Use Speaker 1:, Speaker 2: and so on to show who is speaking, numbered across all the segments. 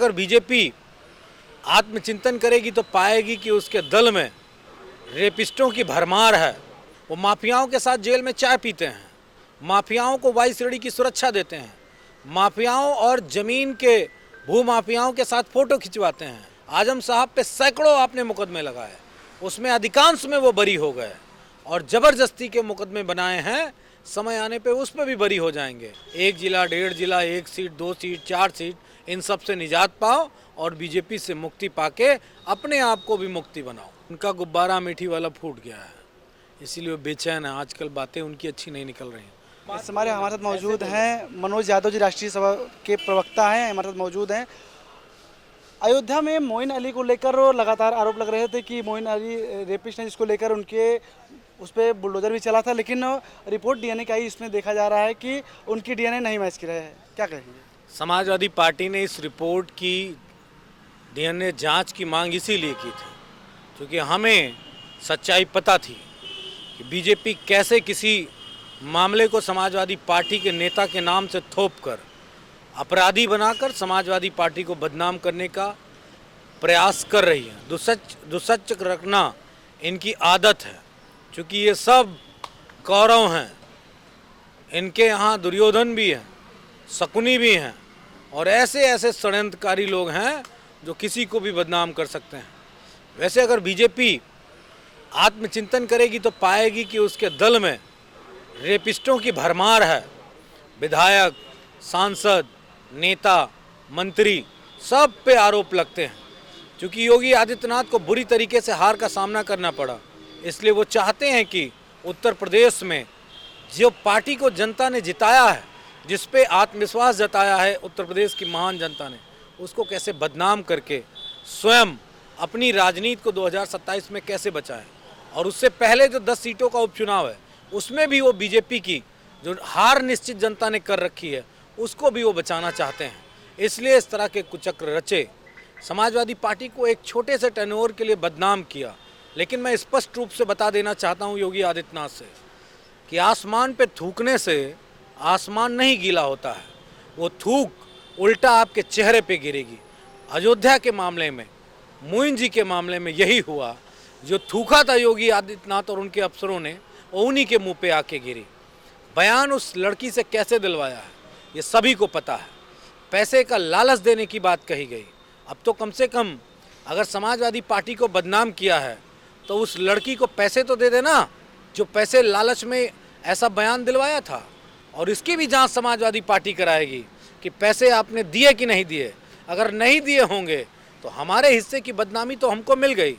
Speaker 1: अगर बीजेपी आत्मचिंतन करेगी तो पाएगी कि उसके दल में रेपिस्टों की भरमार है। वो माफियाओं के साथ जेल में चाय पीते हैं, माफियाओं को वाई श्रेणी की सुरक्षा देते हैं, माफियाओं और ज़मीन के भू माफियाओं के साथ फ़ोटो खिंचवाते हैं। आजम साहब पे सैकड़ों आपने मुकदमे लगाए, उसमें अधिकांश में वो बरी हो गए और ज़बरदस्ती के मुकदमे बनाए हैं, समय आने पे उस पर भी बरी हो जाएंगे। 1 जिला, 1.5 जिला, 1 सीट, 2 सीट, 4 सीट, इन सब से निजात पाओ और बीजेपी से मुक्ति पाके अपने आप को भी मुक्ति बनाओ। उनका गुब्बारा मीठी वाला फूट गया है, इसीलिए वो बेचैन है। आजकल बातें उनकी अच्छी नहीं निकल रही हैं।
Speaker 2: हमारे साथ मौजूद हैं मनोज यादव जी, राष्ट्रीय सभा के प्रवक्ता हैं, हमारे साथ मौजूद हैं। अयोध्या में मोइन अली को लेकर लगातार आरोप लग रहे थे कि मोइन अली रेपिस्ट हैं, जिसको लेकर उनके उस पर बुलडोजर भी चला था, लेकिन रिपोर्ट डीएनए की आई, इसमें देखा जा रहा है कि उनकी डीएनए नहीं मैच कर रहे हैं। क्या कहेंगे?
Speaker 1: समाजवादी पार्टी ने इस रिपोर्ट की डीएनए जांच की मांग इसीलिए की थी क्योंकि हमें सच्चाई पता थी कि बीजेपी कैसे किसी मामले को समाजवादी पार्टी के नेता के नाम से थोपकर अपराधी बनाकर समाजवादी पार्टी को बदनाम करने का प्रयास कर रही है। दुसच रखना इनकी आदत है, क्योंकि ये सब कौरव हैं, इनके यहाँ दुर्योधन भी हैं, शकुनी भी हैं और ऐसे ऐसे षड्यंत्रकारी लोग हैं जो किसी को भी बदनाम कर सकते हैं। वैसे अगर बीजेपी आत्मचिंतन करेगी तो पाएगी कि उसके दल में रेपिस्टों की भरमार है। विधायक, सांसद, नेता, मंत्री सब पे आरोप लगते हैं। क्योंकि योगी आदित्यनाथ को बुरी तरीके से हार का सामना करना पड़ा, इसलिए वो चाहते हैं कि उत्तर प्रदेश में जो पार्टी को जनता ने जिताया है, जिस पे आत्मविश्वास जताया है उत्तर प्रदेश की महान जनता ने, उसको कैसे बदनाम करके स्वयं अपनी राजनीति को 2027 में कैसे बचाएं। और उससे पहले जो 10 सीटों का उपचुनाव है उसमें भी वो बीजेपी की जो हार निश्चित जनता ने कर रखी है उसको भी वो बचाना चाहते हैं। इसलिए इस तरह के कुचक्र रचे, समाजवादी पार्टी को एक छोटे से टर्नओवर के लिए बदनाम किया। लेकिन मैं स्पष्ट रूप से बता देना चाहता हूँ योगी आदित्यनाथ से कि आसमान पे थूकने से आसमान नहीं गीला होता है, वो थूक उल्टा आपके चेहरे पे गिरेगी। अयोध्या के मामले में, मोइन जी के मामले में यही हुआ। जो थूका था योगी आदित्यनाथ और उनके अफसरों ने, उन्हीं के मुंह पे आके गिरी। बयान उस लड़की से कैसे दिलवाया है ये सभी को पता है। पैसे का लालच देने की बात कही गई। अब तो कम से कम अगर समाजवादी पार्टी को बदनाम किया है तो उस लड़की को पैसे तो दे देना जो पैसे लालच में ऐसा बयान दिलवाया था। और इसकी भी जांच समाजवादी पार्टी कराएगी कि पैसे आपने दिए कि नहीं दिए। अगर नहीं दिए होंगे तो हमारे हिस्से की बदनामी तो हमको मिल गई,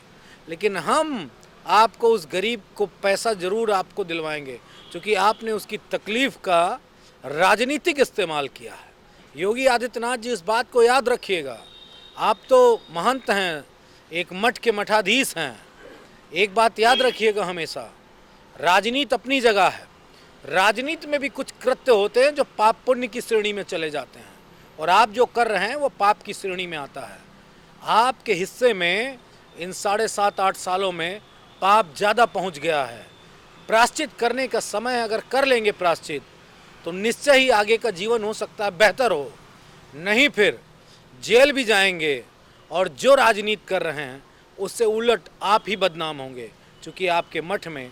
Speaker 1: लेकिन हम आपको, उस गरीब को पैसा ज़रूर आपको दिलवाएंगे, क्योंकि आपने उसकी तकलीफ़ का राजनीतिक इस्तेमाल किया है। योगी आदित्यनाथ जी इस बात को याद रखिएगा। आप तो महंत हैं, एक मठ के मठाधीश हैं। एक बात याद रखिएगा हमेशा, राजनीति अपनी जगह है। राजनीति में भी कुछ कृत्य होते हैं जो पाप पुण्य की श्रेणी में चले जाते हैं, और आप जो कर रहे हैं वो पाप की श्रेणी में आता है। आपके हिस्से में इन 7.5-8 सालों में पाप ज़्यादा पहुंच गया है। प्रायश्चित करने का समय अगर कर लेंगे प्रायश्चित तो निश्चय ही आगे का जीवन हो सकता है बेहतर हो, नहीं फिर जेल भी जाएंगे और जो राजनीति कर रहे हैं उससे उलट आप ही बदनाम होंगे, क्योंकि आपके मठ में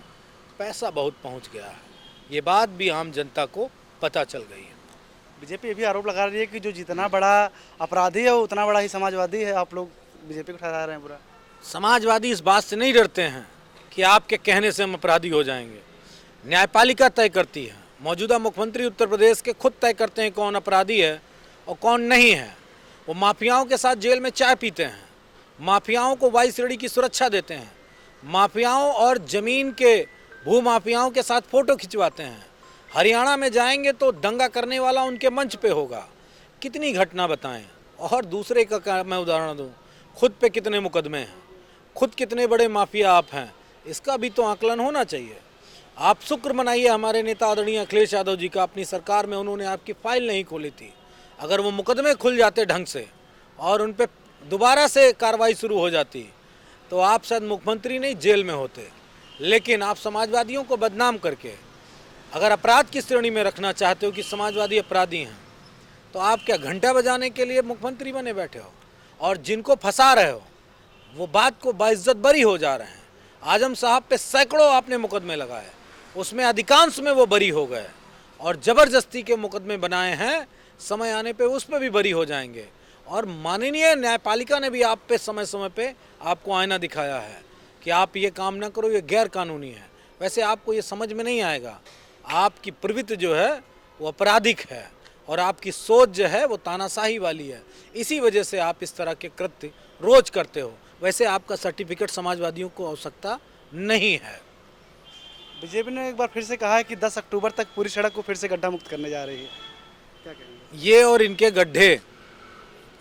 Speaker 1: पैसा बहुत पहुंच गया है। ये बात भी आम जनता को पता चल गई है।
Speaker 2: बीजेपी ये भी आरोप लगा रही है कि जो जितना बड़ा अपराधी है वो उतना बड़ा ही समाजवादी है। आप लोग बीजेपी को ठहरा रहे हैं बुरा।
Speaker 1: समाजवादी इस बात से नहीं डरते हैं कि आपके कहने से हम अपराधी हो जाएंगे। न्यायपालिका तय करती है। मौजूदा मुख्यमंत्री उत्तर प्रदेश के खुद तय करते हैं कौन अपराधी है और कौन नहीं है। वो माफियाओं के साथ जेल में चाय पीते हैं, माफियाओं को वाई श्रेणी की सुरक्षा देते हैं, माफियाओं और ज़मीन के भू माफियाओं के साथ फ़ोटो खिंचवाते हैं। हरियाणा में जाएंगे तो दंगा करने वाला उनके मंच पे होगा। कितनी घटना बताएं। और दूसरे का मैं उदाहरण दूं, खुद पे कितने मुकदमे हैं, खुद कितने बड़े माफिया आप हैं, इसका भी तो आकलन होना चाहिए। आप शुक्र मनाइए हमारे नेता आदरणीय अखिलेश यादव जी का, अपनी सरकार में उन्होंने आपकी फाइल नहीं खोली थी। अगर वो मुकदमे खुल जाते ढंग से और उन पर दोबारा से कार्रवाई शुरू हो जाती तो आप शायद मुख्यमंत्री नहीं जेल में होते। लेकिन आप समाजवादियों को बदनाम करके अगर अपराध की श्रेणी में रखना चाहते हो कि समाजवादी अपराधी हैं, तो आप क्या घंटा बजाने के लिए मुख्यमंत्री बने बैठे हो? और जिनको फंसा रहे हो वो बात को बाइज्जत बरी हो जा रहे हैं। आजम साहब पे सैकड़ों आपने मुकदमे लगाए, उसमें अधिकांश में वो बरी हो गए, और ज़बरदस्ती के मुकदमे बनाए हैं, समय आने पे उस पर भी बरी हो जाएंगे। और माननीय न्यायपालिका ने भी आप पे समय समय पे आपको आईना दिखाया है कि आप ये काम ना करो, ये गैर कानूनी है। वैसे आपको ये समझ में नहीं आएगा, आपकी प्रवृत्ति जो है वो आपराधिक है और आपकी सोच जो है वो तानाशाही वाली है। इसी वजह से आप इस तरह के कृत्य रोज करते हो। वैसे आपका सर्टिफिकेट समाजवादियों को आवश्यकता नहीं है।
Speaker 2: बीजेपी ने एक बार फिर से कहा है कि 10 अक्टूबर तक पूरी सड़क को फिर से गड्ढा मुक्त करने जा रही है, क्या कहेंगे?
Speaker 1: ये और इनके गड्ढे,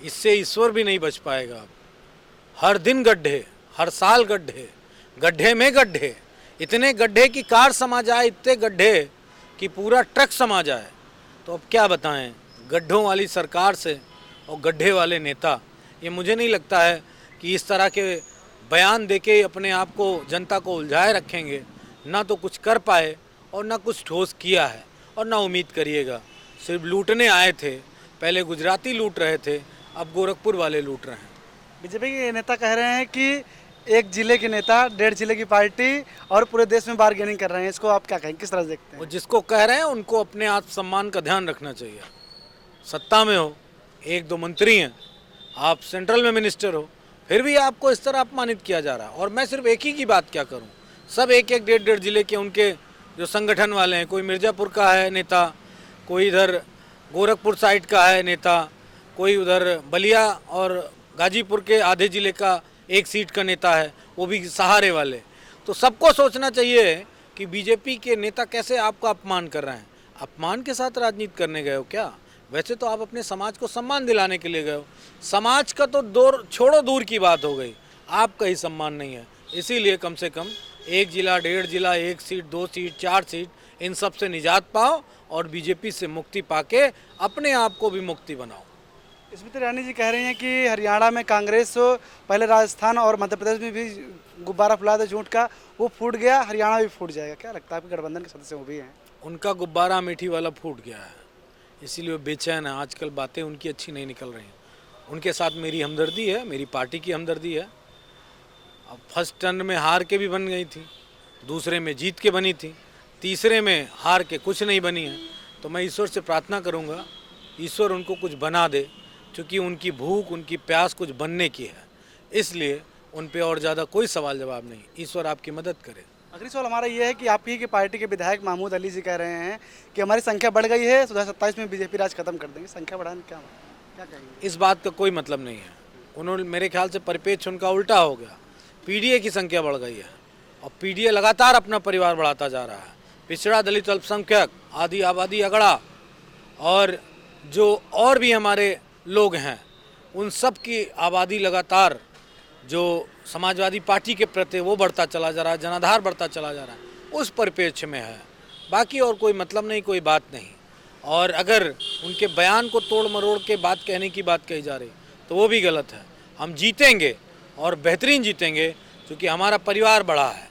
Speaker 1: इससे ईश्वर भी नहीं बच पाएगा। हर दिन गड्ढे, हर साल गड्ढे, गड्ढे में गड्ढे, इतने गड्ढे कि कार समा जाए, इतने गड्ढे कि पूरा ट्रक समा जाए। तो अब क्या बताएं, गड्ढों वाली सरकार से और गड्ढे वाले नेता, ये मुझे नहीं लगता है कि इस तरह के बयान देके अपने आप को जनता को उलझाए रखेंगे। ना तो कुछ कर पाए और ना कुछ ठोस किया है, और ना उम्मीद करिएगा। सिर्फ लूटने आए थे, पहले गुजराती लूट रहे थे, अब गोरखपुर वाले लूट रहे हैं।
Speaker 2: बीजेपी के नेता कह रहे हैं कि एक जिले के नेता 1.5 जिले की पार्टी और पूरे देश में बार्गेनिंग कर रहे हैं। इसको आप क्या कहेंगे, किस तरह से देखते
Speaker 1: वो
Speaker 2: हैं?
Speaker 1: जिसको कह रहे हैं उनको अपने आत्मसम्मान का ध्यान रखना चाहिए। सत्ता में हो, 1-2 मंत्री हैं, आप सेंट्रल में मिनिस्टर हो, फिर भी आपको इस तरह अपमानित किया जा रहा है। और मैं सिर्फ एक ही की बात क्या करूं, सब एक 1.5 जिले के उनके जो संगठन वाले हैं, कोई मिर्ज़ापुर का है नेता, कोई इधर गोरखपुर साइड का है नेता, कोई उधर बलिया और गाजीपुर के आधे ज़िले का 1 सीट का नेता है, वो भी सहारे वाले। तो सबको सोचना चाहिए कि बीजेपी के नेता कैसे आपका अपमान कर रहे हैं। अपमान के साथ राजनीति करने गए हो क्या? वैसे तो आप अपने समाज को सम्मान दिलाने के लिए गए हो। समाज का तो दूर की बात हो गई, आपका ही सम्मान नहीं है। इसीलिए कम से कम 1 जिला, 1.5 जिला, 1 सीट, 2 सीट, 4 सीट, इन सब से निजात पाओ और बीजेपी से मुक्ति पाके अपने आप को भी मुक्ति बनाओ।
Speaker 2: स्मृति ईरानी जी कह रही हैं कि हरियाणा में कांग्रेस, पहले राजस्थान और मध्य प्रदेश में भी गुब्बारा फुलाया था झूठ का, वो फूट गया, हरियाणा भी फूट जाएगा। क्या लगता है, आपके गठबंधन के सदस्य वो भी हैं?
Speaker 1: उनका गुब्बारा अमेठी वाला फूट गया है, इसीलिए वो बेचैन है। आजकल बातें उनकी अच्छी नहीं निकल रही हैं। उनके साथ मेरी हमदर्दी है, मेरी पार्टी की हमदर्दी है। अब फर्स्ट टर्न में हार के भी बन गई थी, दूसरे में जीत के बनी थी, तीसरे में हार के कुछ नहीं बनी है। तो मैं ईश्वर से प्रार्थना करूंगा, ईश्वर उनको कुछ बना दे, क्योंकि उनकी भूख, उनकी प्यास कुछ बनने की है। इसलिए उन पे और ज़्यादा कोई सवाल जवाब नहीं। ईश्वर आपकी मदद करे।
Speaker 2: अगली सवाल हमारा ये है कि आपकी की पार्टी के विधायक महमूद अली जी कह रहे हैं कि हमारी संख्या बढ़ गई है, 2027 में बीजेपी राज खत्म कर देंगे। संख्या बढ़ाने क्या कहेंगे?
Speaker 1: इस बात का कोई मतलब नहीं है। उन्होंने, मेरे ख्याल से परिपेक्ष उनका उल्टा हो गया। पीडीए की संख्या बढ़ गई है और पीडीए लगातार अपना परिवार बढ़ाता जा रहा है। पिछड़ा, दलित, अल्पसंख्यक, आदि आबादी अगड़ा और जो और भी हमारे लोग हैं, उन सब की आबादी लगातार जो समाजवादी पार्टी के प्रति वो बढ़ता चला जा रहा है, जनाधार बढ़ता चला जा रहा है, उस परिप्रेक्ष्य में है। बाकी और कोई मतलब नहीं, कोई बात नहीं। और अगर उनके बयान को तोड़ मरोड़ के बात कहने की बात कही जा रही तो वो भी गलत है। हम जीतेंगे और बेहतरीन जीतेंगे, क्योंकि हमारा परिवार बड़ा है।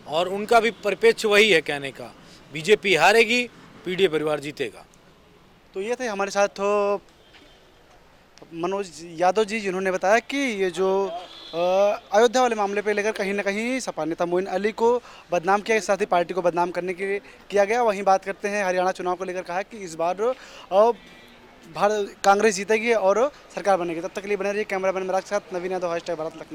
Speaker 1: और उनका भी परिप्रेक्ष्य वही है कहने का, बीजेपी हारेगी, पीडीए परिवार जीतेगा।
Speaker 2: तो ये थे हमारे साथ तो मनोज यादव जी, जिन्होंने बताया कि ये जो अयोध्या वाले मामले पे लेकर कहीं ना कहीं सपा नेता मोइन अली को बदनाम किया, इस साथ ही पार्टी को बदनाम करने के किया गया। वहीं बात करते हैं हरियाणा चुनाव को लेकर, कहा कि इस बार भारत कांग्रेस जीतेगी और सरकार बनेगी। तब तक के लिए बने रहिए। कैमरामैन मेरा के साथ नवीन यादव, # भारत लखनऊ।